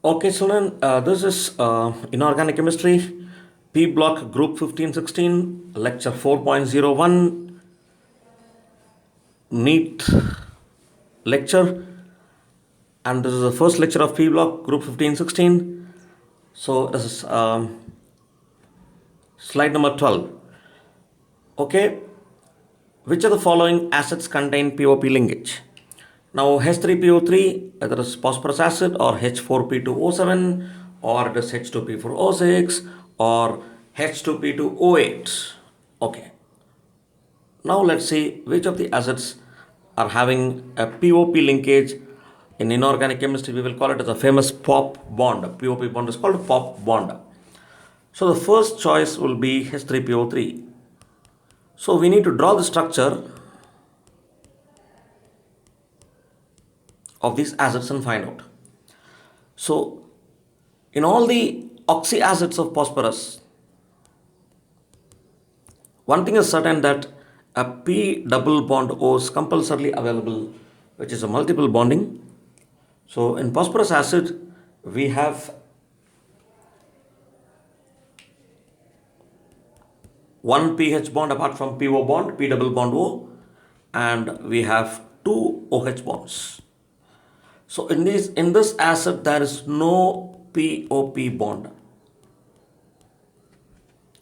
Okay, children, this is Inorganic Chemistry, P Block Group 1516, Lecture 4.01, NEET lecture, and this is the first lecture of P Block Group 1516. So, this is slide number 12. Okay, which of the following acids contain POP linkage? Now, H3PO3, either is phosphorus acid or H4P2O7 or it is H2P4O6 or H2P2O8. Okay, now let's see which of the acids are having a POP linkage. In inorganic chemistry, we will call it as a famous POP bond. A POP bond is called a POP bond. So the first choice will be H3PO3. So we need to draw the structure of these acids and find out. So in all the oxy acids of phosphorus, one thing is certain that a P double bond O is compulsorily available, which is a multiple bonding. So in phosphorus acid, we have one pH bond apart from PO bond, P double bond O, and we have two OH bonds. So in this acid, there is no POP bond.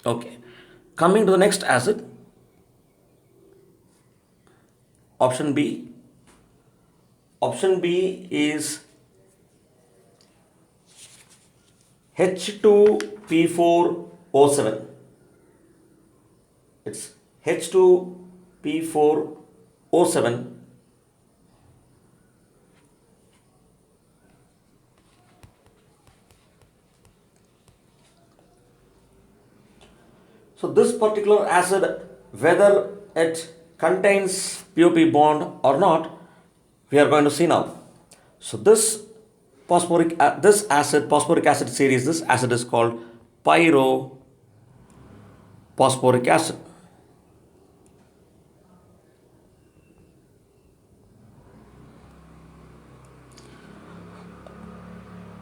Okay. Coming to the next acid, option B. Option B is H2P4O7. It's H2P4O7. So this particular acid, whether it contains POP bond or not, we are going to see now. So this phosphoric acid series, this acid is called pyrophosphoric acid.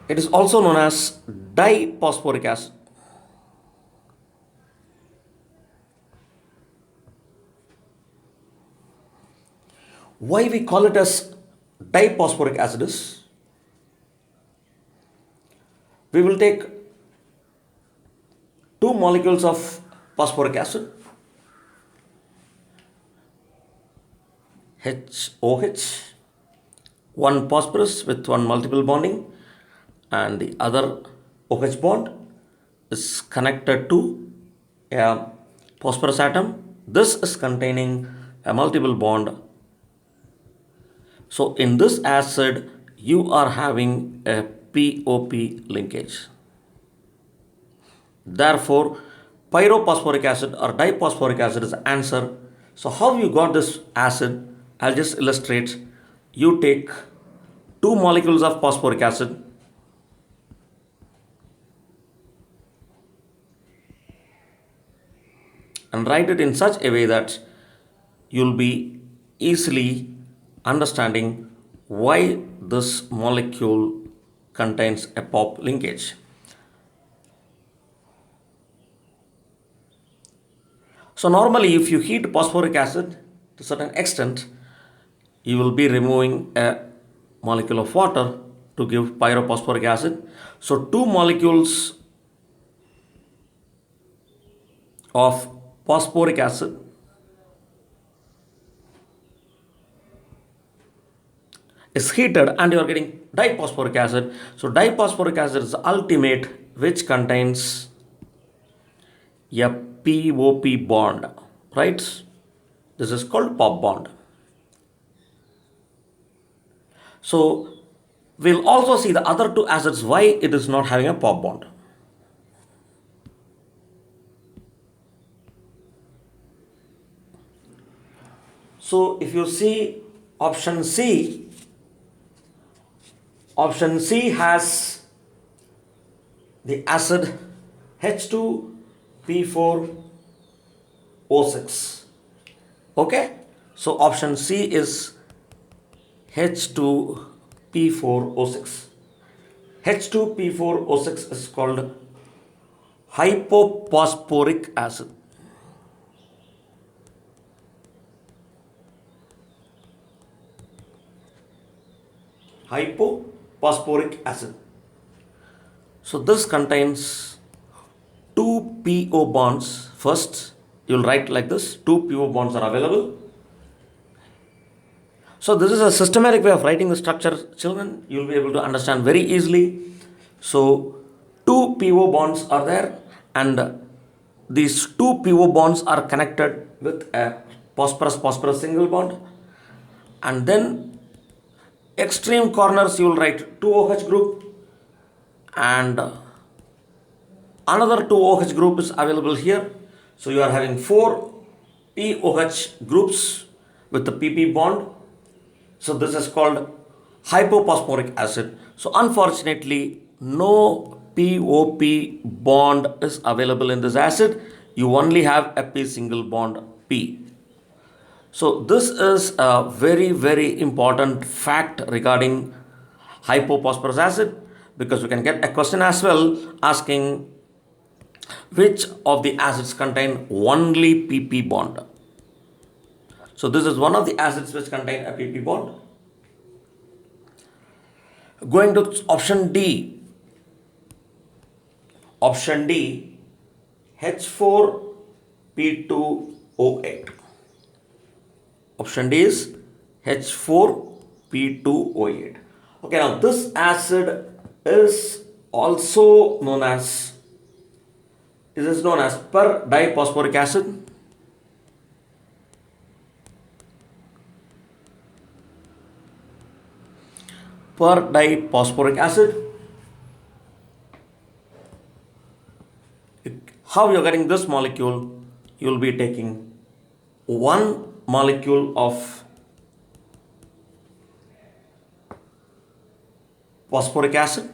It is also known as diphosphoric acid. Why we call it as diphosphoric acid is, we will take two molecules of phosphoric acid, HOH, one phosphorus with one multiple bonding, and the other OH bond is connected to a phosphorus atom. This is containing a multiple bond. So in this acid, you are having a POP linkage. Therefore, pyrophosphoric acid or diphosphoric acid is the answer. So how you got this acid? I'll just illustrate. You take two molecules of phosphoric acid, and write it in such a way that you'll be easily understanding why this molecule contains a POP linkage. So normally if you heat phosphoric acid to a certain extent, you will be removing a molecule of water to give pyrophosphoric acid. So two molecules of phosphoric acid is heated and you are getting diphosphoric acid. So diphosphoric acid is the ultimate, which contains a POP bond, right? This is called POP bond. So we'll also see the other two acids why it is not having a POP bond. So if you see option C has the acid H2P4O6. Okay, so option C is H2P4O6. H2P4O6 is called hypophosphoric acid. Hypophosphoric acid. So this contains two PO bonds. First, you'll write like this: two PO bonds are available. So this is a systematic way of writing the structure, children. You'll be able to understand very easily. So two PO bonds are there, and these two PO bonds are connected with a phosphorus single bond, and then extreme corners you will write 2OH group, and another 2OH group is available here. So you are having 4 POH groups with the PP bond. So this is called hypophosphoric acid. So unfortunately, no POP bond is available in this acid. You only have a P single bond P. So this is a very, very important fact regarding hypophosphorus acid, because we can get a question as well asking which of the acids contain only PP bond. So this is one of the acids which contain a PP bond. Going to option D. Option D, H4P2O8. Option D is H4P2O8. Okay, now this acid is also known as, per diphosphoric acid. Per diphosphoric acid. How you are getting this molecule? You will be taking one molecule of phosphoric acid.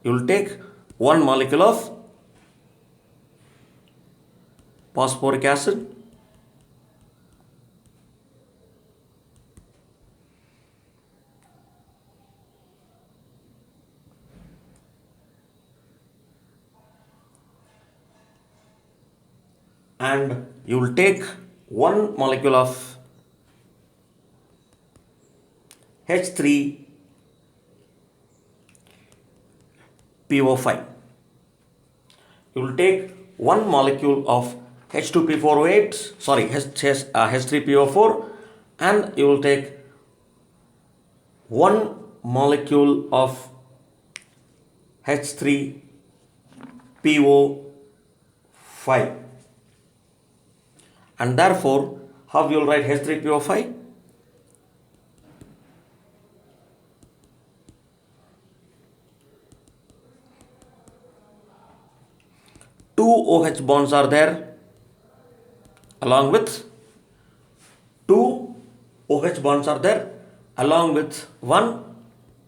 You will take one molecule of phosphoric acid, and you will take one molecule of H3PO5. You will take one molecule of H2P4O8, H3PO4, and you will take one molecule of H3PO5. And therefore, how you will write H3PO5? Two OH bonds are there, along with two OH bonds are there, along with one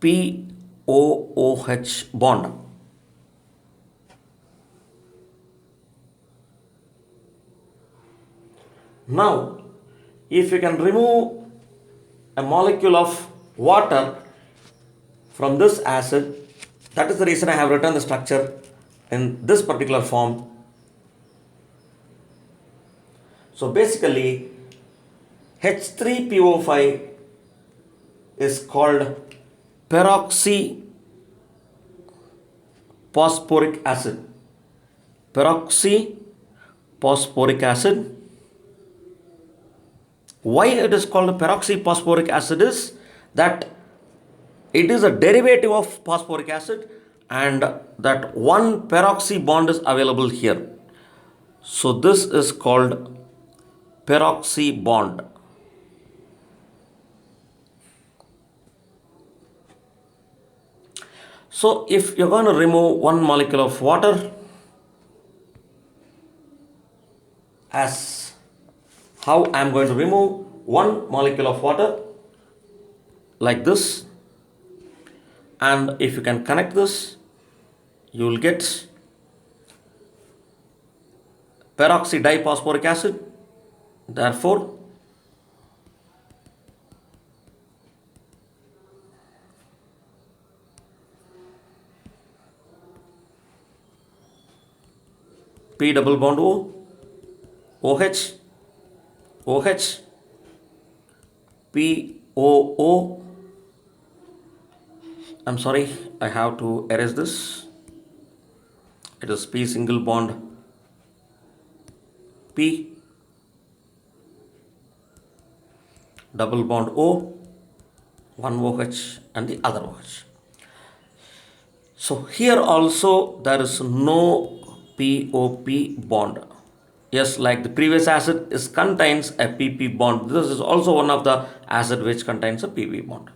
POOH bond. Now, if you can remove a molecule of water from this acid, that is the reason I have written the structure in this particular form. So basically, H3PO5 is called peroxyphosphoric acid. Peroxyphosphoric acid. Why it is called peroxyphosphoric acid is that it is a derivative of phosphoric acid, and that one peroxy bond is available here. So this is called peroxy bond. So if you're going to remove one molecule of water, as how I am going to remove one molecule of water, like this, and if you can connect this, you will get peroxy diphosphoric acid. Therefore, P double bond O, OH, OH, P O O. I'm sorry, I have to erase this. It is P single bond P, double bond O, one OH and the other OH. So here also there is no POP bond. Yes, like the previous acid contains a PP bond. This is also one of the acid which contains a PP bond.